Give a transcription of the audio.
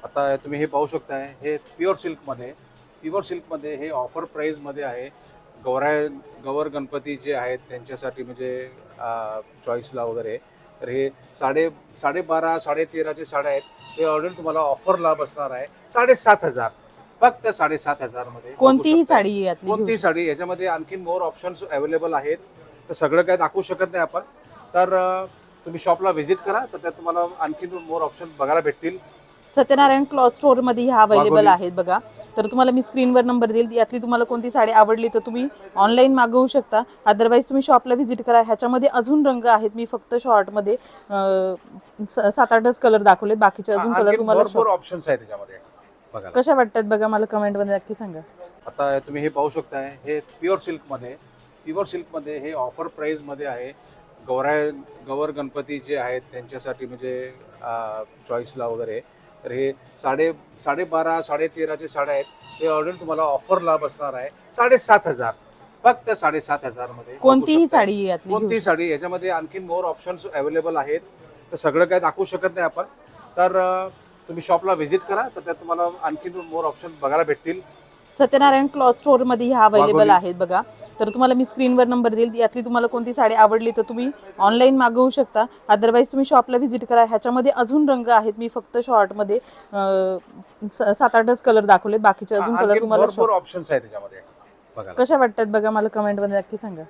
आता तुम्ही हे पाहू शकताय, हे प्युअर सिल्कमध्ये हे ऑफर प्राईजमध्ये आहे. गौराय गौर गणपती जे आहेत त्यांच्यासाठी म्हणजे चॉईसला वगैरे. तर हे साडेबारा 13,500चे साड्या आहेत. हे ऑलरेडी तुम्हाला ऑफरला बसणार आहे 7,500. फक्त 7,500 मध्ये बघू कोणतीही शकताय. साडी यातली घेऊ कोणतीही साडी याच्यामध्ये आणखीन मोर ऑप्शन्स अवेलेबल आहेत. तर सगळं काय दाखवू शकत नाही आपण. तर तुम्ही शॉपला व्हिजिट करा, तर त्यात तुम्हाला आणखीन मोर ऑप्शन बघायला भेटतील. सत्यनारायण क्लॉथ स्टोअर मध्ये ह्या अवेलेबल वाघोली. आहेत बघा. तर तुम्हाला मी स्क्रीनवर नंबर देईल, यातली तुम्हाला कोणती साडी आवडली तर तुम्ही ऑनलाईन मागवू शकता. अदरवाईज तुम्ही शॉपला व्हिजिट करा. ह्याच्यामध्ये अजून रंग आहेत, मी फक्त शॉर्टमध्ये 7-8च कलर दाखवले, बाकीचे अजून कलर आणखीन तुम्हाला भरपूर ऑप्शन्स आहेत त्याच्यामध्ये बघा. कशा वाटतात बघा, मला कमेंटमध्ये नक्की सांगा. आता तुम्ही हे पाहू शकताय, हे प्युअर सिल्कमध्ये हे ऑफर प्राईजमध्ये आहे. गौर गणपती जे आहेत त्यांच्यासाठी म्हणजे चॉईसला वगैरे. तर हे साडेबारा 13,500चे साड्या आहेत. हे ऑलरेडी तुम्हाला ऑफरला बसणार आहे 7,500. फक्त 7,500 मध्ये कोणतीही साडी यातली घेऊ कोणतीही साडी याच्यामध्ये आणखीन मोर ऑप्शन्स अवेलेबल आहेत. तर सगळं काय दाखवू शकत नाही आपण. तर तुम्ही शॉपला व्हिजिट करा, तर त्यात तुम्हाला आणखीन मोर ऑप्शन बघायला भेटतील. सत्यनारायण क्लॉथ स्टोअर मध्ये ह्या अवेलेबल वाघोली. आहेत बघा. तर तुम्हाला मी स्क्रीनवर नंबर देईल, यातली तुम्हाला कोणती साडी आवडली तर तुम्ही ऑनलाईन मागवू शकता. अदरवाईज तुम्ही शॉपला व्हिजिट करा. ह्याच्यामध्ये अजून रंग आहेत, मी फक्त शॉर्टमध्ये 7-8च कलर दाखवले, बाकीचे अजून कलर आणखीन तुम्हाला भरपूर ऑप्शन्स आहेत त्याच्यामध्ये बघा. कशा वाटतात बघा, मला कमेंटमध्ये नक्की सांगा.